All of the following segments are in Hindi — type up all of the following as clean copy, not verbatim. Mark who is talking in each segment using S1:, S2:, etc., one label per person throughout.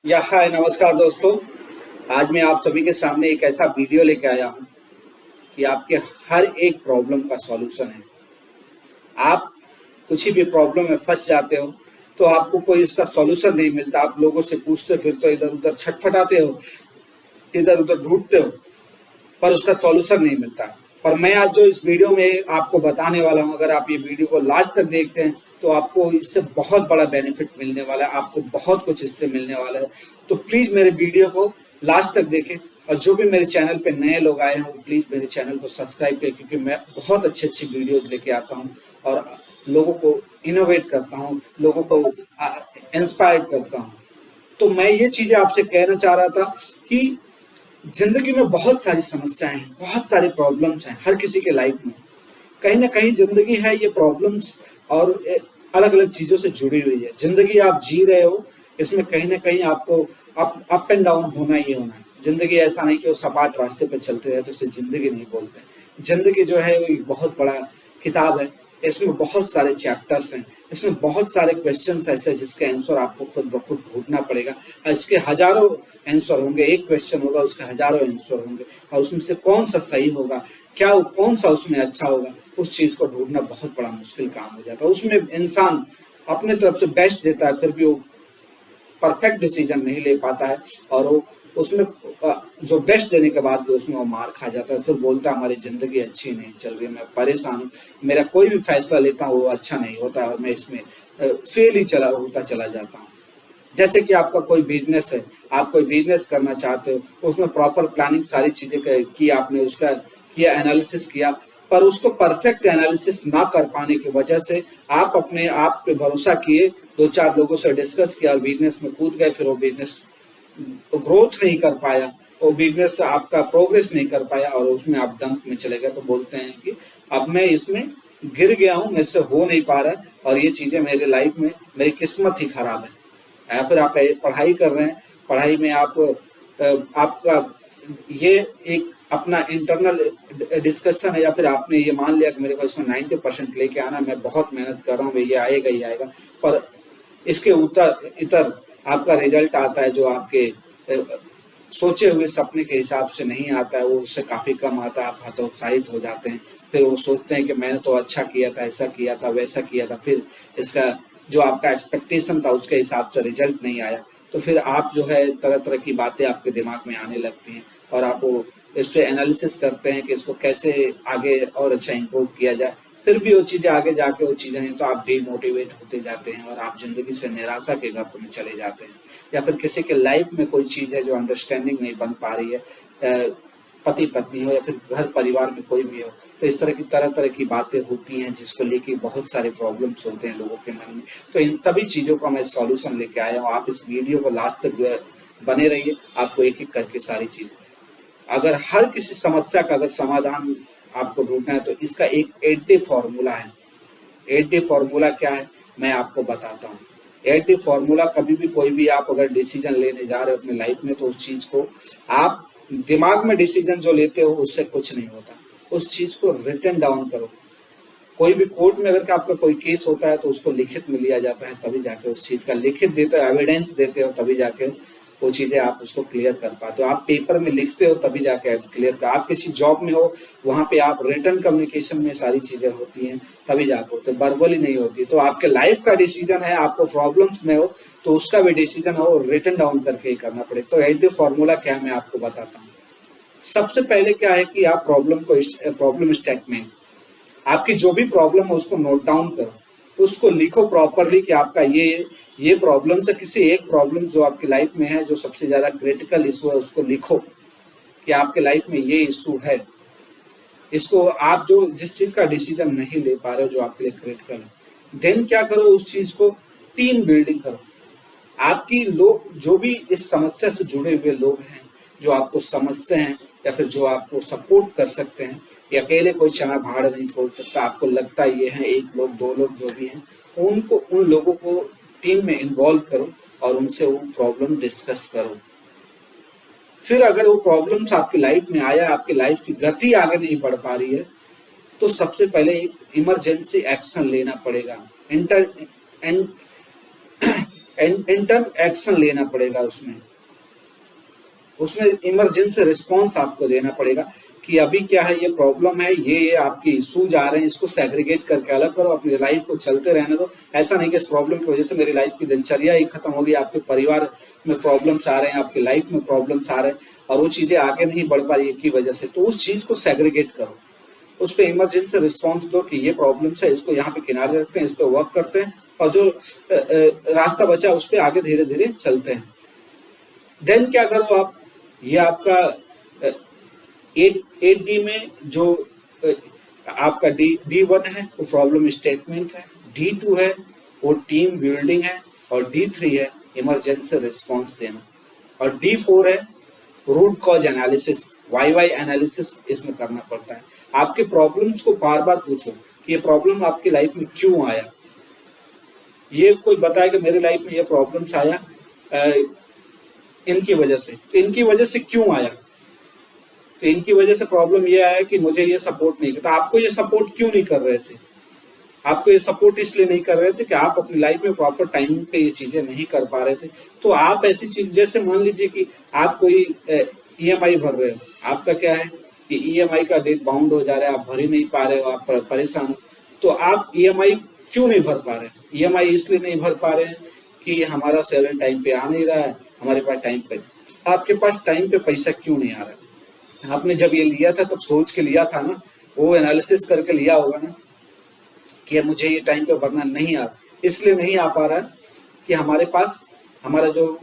S1: या हाय नमस्कार दोस्तों। आज मैं आप सभी के सामने एक ऐसा वीडियो लेके आया हूँ कि आपके हर एक प्रॉब्लम का सॉल्यूशन है। आप कुछ भी प्रॉब्लम में फंस जाते हो तो आपको कोई उसका सॉल्यूशन नहीं मिलता, आप लोगों से पूछते फिरते हो, इधर उधर छटपटाते हो, इधर उधर ढूंढते हो, पर उसका सॉल्यूशन नहीं मिलता। पर मैं आज जो इस वीडियो में आपको बताने वाला हूँ, अगर आप ये वीडियो को लास्ट तक देखते हैं तो आपको इससे बहुत बड़ा बेनिफिट मिलने वाला है, आपको बहुत कुछ इससे मिलने वाला है। तो प्लीज़ मेरे वीडियो को लास्ट तक देखें, और जो भी मेरे चैनल पे नए लोग आए हैं वो प्लीज़ मेरे चैनल को सब्सक्राइब करें, क्योंकि मैं बहुत अच्छी अच्छी वीडियो लेके आता हूँ और लोगों को इनोवेट करता हूँ, लोगों को इंस्पायर करता हूँ। तो मैं ये चीज़ें आपसे कहना चाह रहा था कि जिंदगी में बहुत सारी समस्याएं हैं, बहुत सारे प्रॉब्लम्स हैं हर किसी के लाइफ में। कहीं ना कहीं जिंदगी है ये प्रॉब्लम्स और अलग अलग चीजों से जुड़ी हुई है। जिंदगी आप जी रहे हो, इसमें कहीं ना कहीं आपको अप एंड डाउन होना ही होना है। जिंदगी ऐसा नहीं कि वो सपाट रास्ते पे चलते रहे तो इसे जिंदगी नहीं बोलते। जिंदगी जो है वो एक बहुत बड़ा किताब है, इसमें बहुत सारे चैप्टर्स हैं, इसमें बहुत सारे क्वेश्चंस ऐसे हैं जिसके आंसर आपको खुद ब खुद ढूंढना पड़ेगा। और इसके हजारों आंसर होंगे, एक क्वेश्चन होगा उसके हजारों आंसर होंगे, और उसमें से कौन सा सही होगा, क्या कौन सा उसमें अच्छा होगा, उस चीज को ढूंढना बहुत बड़ा मुश्किल काम हो जाता है। उसमें इंसान अपने तरफ से बेस्ट देता है, फिर भी वो परफेक्ट डिसीजन नहीं ले पाता है, और वो उसमें जो बेस्ट देने के बाद भी उसमें वो मार खा जाता है, फिर बोलता है हमारी जिंदगी अच्छी नहीं चल रही, मैं परेशान हूँ, मेरा कोई भी फैसला लेता हूँ वो अच्छा नहीं होता और मैं इसमें फेल ही होता चला जाता हूँ। जैसे कि आपका कोई बिजनेस है, आप कोई बिजनेस करना चाहते हो, उसमें प्रॉपर प्लानिंग सारी चीजें की आपने, उसका किया, एनालिसिस किया, पर उसको परफेक्ट एनालिसिस ना कर पाने की वजह से आप अपने आप पे भरोसा किए, दो चार लोगों से डिस्कस किया और बिजनेस में कूद गए, फिर वो बिजनेस ग्रोथ नहीं कर पाया, वो बिजनेस आपका प्रोग्रेस नहीं कर पाया और उसमें आप डंप में चले गए। तो बोलते हैं कि अब मैं इसमें गिर गया हूँ, मेरे से हो नहीं पा रहा है और ये चीजें मेरे लाइफ में, मेरी किस्मत ही खराब है। या फिर आप पढ़ाई कर रहे हैं, पढ़ाई में आपका ये एक अपना इंटरनल डिस्कशन है, या फिर आपने ये मान लिया कि मेरे को इसमें 90% लेके आना, मैं बहुत मेहनत कर रहा हूँ, ये आएगा ही आएगा, पर इसके उतर इतर आपका रिजल्ट आता है जो आपके सोचे हुए सपने के हिसाब से नहीं आता है, वो उससे काफी कम आता है, आप हतोत्साहित हो जाते हैं। फिर वो सोचते हैं कि मैंने तो अच्छा किया था, ऐसा किया था, वैसा किया था, फिर इसका जो आपका एक्सपेक्टेशन था उसके हिसाब से रिजल्ट नहीं आया। तो फिर आप जो है तरह तरह की बातें आपके दिमाग में आने लगती हैं और आप वो इस पे एनालिसिस करते हैं कि इसको कैसे आगे और अच्छा इम्प्रूव किया जाए। फिर भी वो चीज़ें आगे जाके वो चीज़ें नहीं, तो आप डीमोटिवेट होते जाते हैं और आप जिंदगी से निराशा के गर्त में चले जाते हैं। या फिर किसी के लाइफ में कोई चीज़ है जो अंडरस्टैंडिंग नहीं बन पा रही है, पति पत्नी हो या फिर घर परिवार में कोई भी हो, तो इस तरह की तरह तरह की बातें होती हैं जिसको लेके बहुत सारे प्रॉब्लम्स होते हैं लोगों के मन में। तो इन सभी चीज़ों का मैं सॉल्यूशन लेके आया हूँ, आप इस वीडियो को लास्ट तक बने रहिए, आपको एक एक करके सारी चीज़, अगर हर किसी समस्या का अगर समाधान आपको ढूंढना है तो इसका एक 8D फॉर्मूला है। 8D फॉर्मूला क्या है मैं आपको बताता हूँ। 8D फॉर्मूला, कभी भी कोई भी आप अगर डिसीजन लेने जा रहे हो अपनी लाइफ में, तो उस चीज को आप दिमाग में डिसीजन जो लेते हो उससे कुछ नहीं होता, उस चीज को रिटन डाउन करो। कोई भी कोर्ट में अगर आपका कोई केस होता है तो उसको लिखित में लिया जाता है, तभी जाके उस चीज का लिखित देते हो, एविडेंस देते हो, तभी जाके वो चीजें आप उसको क्लियर कर पाते हो। आप पेपर में लिखते हो तभी जाके आप क्लियर कर, आप किसी जॉब में हो वहां पे आप रिटर्न कम्युनिकेशन में सारी चीजें होती हैं तभी जाके होते, वर्बली नहीं होती। तो आपके लाइफ का डिसीजन है, आपको प्रॉब्लम्स में हो तो उसका भी डिसीजन हो रिटन डाउन करके ही करना पड़ेगा। तो 8D फॉर्मूला क्या है मैं आपको बताता हूँ। सबसे पहले क्या है कि आप प्रॉब्लम स्टेटमेंट, आपकी जो भी प्रॉब्लम है उसको नोट डाउन करो, उसको लिखो प्रॉपरली कि आपका ये प्रॉब्लम से किसी एक प्रॉब्लम जो आपकी लाइफ में है, जो सबसे ज्यादा क्रिटिकल इशू है, उसको लिखो कि आपके लाइफ में ये इशू है। इसको आप जो जिस चीज का डिसीजन नहीं ले पा रहे हो जो आपके लिए क्रिटिकल है, देन क्या करो, उस चीज को टीम बिल्डिंग करो। आपकी लोग जो भी इस समस्या से जुड़े हुए लोग हैं, जो आपको समझते हैं या फिर जो आपको सपोर्ट कर सकते हैं, या अकेले कोई चना भाड़ नहीं फोड़ सकता, आपको लगता ये है एक लोग दो लोग जो भी हैं, उनको उन लोगों को टीम में इन्वॉल्व करो और उनसे वो प्रॉब्लम डिस्कस करो। फिर अगर वो प्रॉब्लम्स आपकी लाइफ में आया, आपकी लाइफ की गति आगे नहीं बढ़ पा रही है, तो सबसे पहले एक इमरजेंसी एक्शन लेना पड़ेगा। इंटर इंटर्न एक्शन लेना पड़ेगा, उसमें इमरजेंसी रिस्पॉन्स आपको देना पड़ेगा कि अभी क्या है, ये प्रॉब्लम है, ये आपके इश्यूज आ रहे हैं, इसको सेग्रीगेट करके अलग करो, अपनी लाइफ को चलते रहने दो। ऐसा नहीं कि इस प्रॉब्लम की वजह से मेरी लाइफ की दिनचर्या ही खत्म हो गई, आपके परिवार में प्रॉब्लम्स आ रहे हैं, आपकी लाइफ में प्रॉब्लम्स आ रहे हैं और वो चीज़ें आगे नहीं बढ़ पा रही की वजह से, तो उस चीज़ को सेग्रीगेट करो, उस पर इमरजेंसी रिस्पॉन्स दो कि ये प्रॉब्लम्स है, इसको यहाँ पे किनारे रखते हैं, इस पर वर्क करते हैं और जो रास्ता बचा उस पर आगे धीरे धीरे चलते हैं। देन क्या करो आप, ये आपका 8D में जो आपका D1 है वो प्रॉब्लम स्टेटमेंट है, D2 है वो टीम बिल्डिंग है और D3 है इमरजेंसी रिस्पॉन्स देना और D4 है root cause analysis, why analysis इसमें करना पड़ता है। आपके प्रॉब्लम्स को बार बार पूछो कि ये प्रॉब्लम आपकी लाइफ में क्यों आया, ये कोई बताए कि मेरी लाइफ में ये प्रॉब्लम्स आया इनकी वजह से, तो इनकी वजह से क्यों आया, तो इनकी वजह से प्रॉब्लम ये आया कि मुझे ये सपोर्ट नहीं करता। आपको ये सपोर्ट क्यों नहीं कर रहे थे, आपको ये सपोर्ट इसलिए नहीं कर रहे थे कि आप अपनी लाइफ में प्रॉपर टाइम पे ये चीजें नहीं कर पा रहे थे। तो आप ऐसी चीज, जैसे मान लीजिए कि आप कोई EMI भर रहे हो, आपका क्या है कि EMI का डेट बाउंड हो जा रहा है, आप भर ही नहीं पा रहे हो, आप परेशान हो, तो आप EMI क्यों नहीं भर पा रहे हैं? EMI इसलिए नहीं भर पा रहे हैं कि हमारा सैलरी टाइम पे आ नहीं रहा है, हमारे पास टाइम पे, आपके पास टाइम पे पैसा क्यों नहीं आ रहा है? आपने जब ये लिया था तब सोच के लिया था ना, वो एनालिसिस करके लिया होगा ना कि मुझे ये टाइम पे भरना नहीं आ, इसलिए नहीं आ पा रहा है कि हमारे पास हमारा जो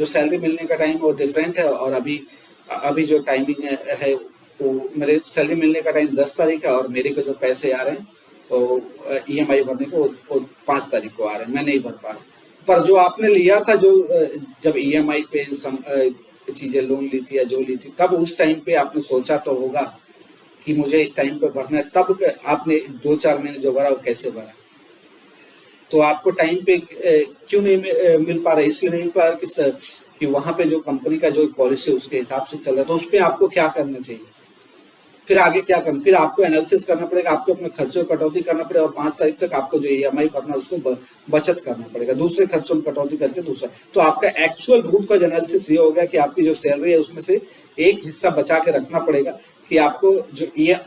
S1: सैलरी मिलने का टाइम वो डिफरेंट है और अभी जो टाइमिंग है वो मेरे सैलरी मिलने का टाइम 10 तारीख है और मेरे को जो पैसे आ रहे हैं तो EMI भरने को वो 5 तारीख को आ रहे हैं, मैं नहीं भर पा रहा। पर जो आपने लिया था, जो जब EMI पे चीजें लोन ली थी या जो ली थी, तब उस टाइम पे आपने सोचा तो होगा कि मुझे इस टाइम पे भरना है, तब आपने 2-4 महीने जो भरा वो कैसे भरा, तो आपको टाइम पे क्यों नहीं मिल पा रहा है? इसलिए नहीं मिल पा रहा कि वहां पे जो कंपनी का जो पॉलिसी उसके हिसाब से चल रहा है, तो उस पर आपको क्या करना चाहिए, फिर आगे क्या करना, फिर आपको एनालिसिस करना पड़ेगा, आपको अपने खर्चों की कटौती करना पड़ेगा और 5 तारीख तक आपको जो EMI भरना उसको बचत करना पड़ेगा, दूसरे खर्चों में कटौती करके दूसरा। तो आपका एक्चुअल रूट का एनालिसिस ये हो गया कि आपकी जो सैलरी है उसमें से एक हिस्सा बचा के रखना पड़ेगा कि आपको जो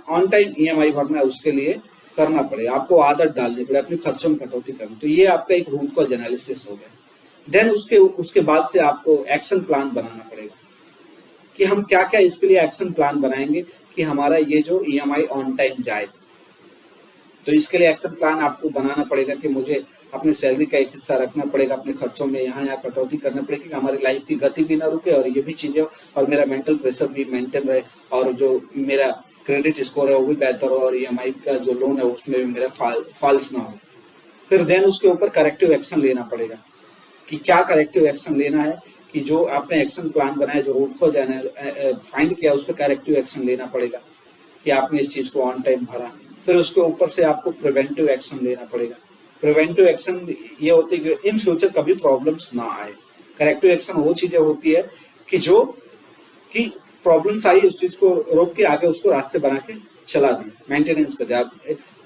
S1: ऑन टाइम EMI भरना है उसके लिए करना पड़ेगा, आपको आदत डालनी पड़ेगी, अपने खर्चों में कटौती करनी। तो ये आपका एक रूट कॉज एनालिसिस हो गया। देन उसके बाद से आपको एक्शन प्लान बनाना पड़ेगा कि हम क्या क्या इसके लिए एक्शन प्लान बनाएंगे कि हमारा ये जो EMI ऑन टाइम जाए। तो इसके लिए एक्शन प्लान आपको बनाना पड़ेगा कि मुझे अपने सैलरी का एक हिस्सा रखना पड़ेगा, अपने खर्चों में यहाँ कटौती करना पड़ेगी कि हमारी लाइफ की गति भी ना रुके और ये भी चीजें और मेरा मेंटल प्रेशर भी मेंटेन रहे और जो मेरा क्रेडिट स्कोर है वो भी बेहतर हो और EMI का जो लोन है उसमें भी मेरा फॉल्स ना हो। फिर देन उसके ऊपर करेक्टिव एक्शन लेना पड़ेगा कि क्या करेक्टिव एक्शन लेना है, कि जो आपने एक्शन प्लान बनाया, जो रूट कॉज फाइंड किया, उस पर करेक्टिव एक्शन लेना पड़ेगा कि आपने इस चीज को ऑन टाइम भरा। फिर उसके ऊपर से आपको प्रिवेंटिव एक्शन लेना पड़ेगा। प्रिवेंटिव एक्शन ये होती है कि इन फ्यूचर कभी प्रॉब्लम्स ना आए। करेक्टिव एक्शन वो चीजें होती है कि प्रॉब्लम्स आई उस चीज को रोक के आगे उसको रास्ते बना के चला दिया, मेंटेनेंस कर दिया।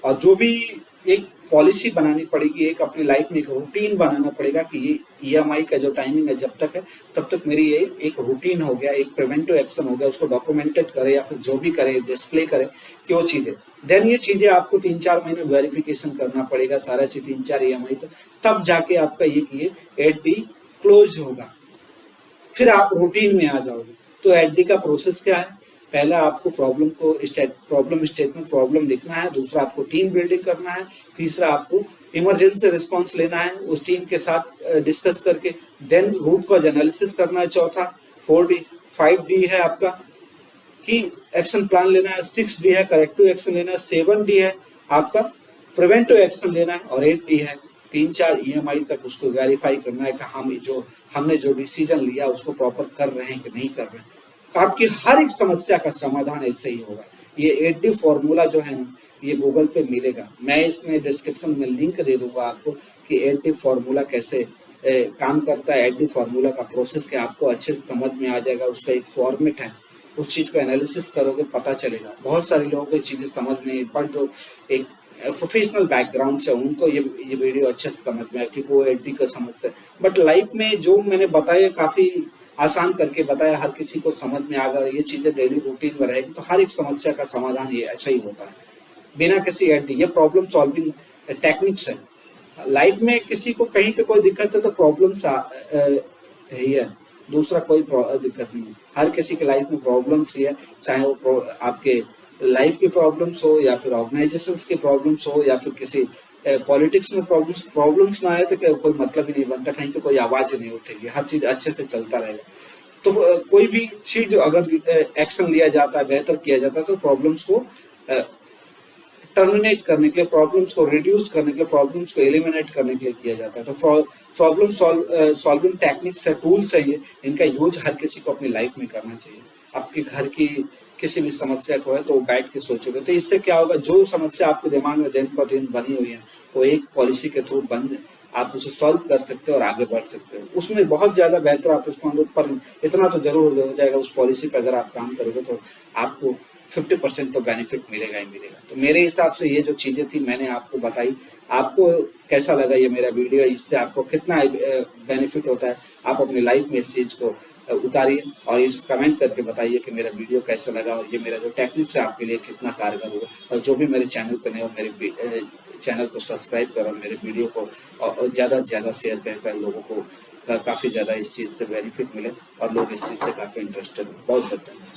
S1: और जो भी एक पॉलिसी बनानी पड़ेगी, एक अपनी लाइफ में एक रूटीन बनाना पड़ेगा कि ये EMI का जो टाइमिंग है जब तक है तब तक मेरी ये एक रूटीन हो गया, एक प्रिवेंटिव एक्शन हो गया, उसको डॉक्यूमेंटेड करे या फिर जो भी करे डिस्प्ले करे कि वो चीजें। देन ये चीजें आपको 3-4 महीने वेरिफिकेशन करना पड़ेगा, सारा चीज 3-4 EMI तब जाके आपका ये 8D क्लोज होगा, फिर आप रूटीन में आ जाओगे। तो 8D का प्रोसेस क्या है? पहला आपको प्रॉब्लम स्टेटमेंट प्रॉब्लम लिखना है, दूसरा आपको टीम बिल्डिंग करना है, तीसरा आपको इमरजेंसी रिस्पॉन्स लेना है उस टीम के साथ डिस्कस करके, देन रूट कॉज एनालिसिस करना है, चौथा 4D। 5D है आपका कि एक्शन प्लान लेना है, 6D है करेक्टिव एक्शन लेना है, 7D है आपका प्रिवेंटिव एक्शन लेना है और 8D है 3-4 EMI तक उसको वेरीफाई करना है कि हमने जो डिसीजन लिया उसको प्रॉपर कर रहे हैं कि नहीं कर रहे हैं। आपकी हर एक समस्या का समाधान ऐसे ही होगा। ये 8D फॉर्मूला जो है ना, ये गूगल पे मिलेगा, मैं इसमें डिस्क्रिप्शन में लिंक दे दूंगा आपको कि 8D फॉर्मूला कैसे काम करता है। 8D फॉर्मूला का प्रोसेस क्या आपको अच्छे से समझ में आ जाएगा, उसका एक फॉर्मेट है, उस चीज को एनालिसिस करोगे पता चलेगा। बहुत सारे लोगों को चीजें समझ नहीं, पर जो एक प्रोफेशनल बैकग्राउंड से उनको ये वीडियो अच्छे से समझ में आए, क्योंकि वो एडी को समझते हैं। बट लाइफ में जो मैंने बताया काफ़ी आसान करके बताया, हर किसी को समझ में आ गया, ये चीज़ें डेली रूटीन में रहेगी तो हर एक समस्या का समाधान ये ऐसा ही होता है, बिना किसी एडी। ये प्रॉब्लम सॉल्विंग टेक्निक्स है। लाइफ में किसी को कहीं पे कोई दिक्कत है तो प्रॉब्लम्स ही है, दूसरा कोई दिक्कत नहीं है। हर किसी के लाइफ में प्रॉब्लम्स ही है, चाहे वो आपके लाइफ की प्रॉब्लम्स हो या फिर ऑर्गेनाइजेशंस की प्रॉब्लम्स हो या फिर किसी पॉलिटिक्स में प्रॉब्लम्स ना आए तो कोई मतलब ही नहीं बनता, कहीं पे कोई आवाज ही नहीं उठेगी, हर चीज अच्छे से चलता रहेगा। तो कोई भी चीज अगर एक्शन लिया जाता है, बेहतर किया जाता है, तो प्रॉब्लम्स को टर्मिनेट करने के लिए, प्रॉब्लम्स को रिड्यूस करने के लिए, प्रॉब्लम्स को एलिमिनेट करने के लिए किया जाता है। तो प्रॉब्लम सॉल्विंग टेक्निक्स है, टूल्स है ये, इनका यूज हर किसी को अपनी लाइफ में करना चाहिए। आपके घर की किसी भी समस्या को है तो बैठ के सोचोगे तो इससे क्या होगा, जो समस्या आपके दिमाग में दिन पर दिन बनी हुई है वो एक पॉलिसी के थ्रू बन, आप उसे सॉल्व कर सकते हो और आगे बढ़ सकते हो। उसमें बहुत ज्यादा बेहतर आप रिस्पॉन्ड, पर इतना तो जरूर हो जाएगा, उस पॉलिसी पर अगर आप काम करोगे तो आपको 50% तो बेनिफिट मिलेगा ही मिलेगा। तो मेरे हिसाब से ये जो चीजें थी मैंने आपको बताई। आपको कैसा लगा ये मेरा वीडियो, इससे आपको कितना बेनिफिट होता है, आप अपनी लाइफ में इस चीज को उतारिए और इस कमेंट करके बताइए कि मेरा वीडियो कैसा लगा और ये मेरा जो टेक्निक्स है आपके लिए कितना कारगर हुआ। और जो भी मेरे चैनल पर नए हो, मेरे चैनल को सब्सक्राइब करो, मेरे वीडियो को और ज़्यादा से ज़्यादा शेयर करें, लोगों को काफ़ी ज़्यादा इस चीज़ से बेनिफिट मिले और लोग इस चीज़ से काफ़ी इंटरेस्टेड हो। बहुत बहुत धन्यवाद।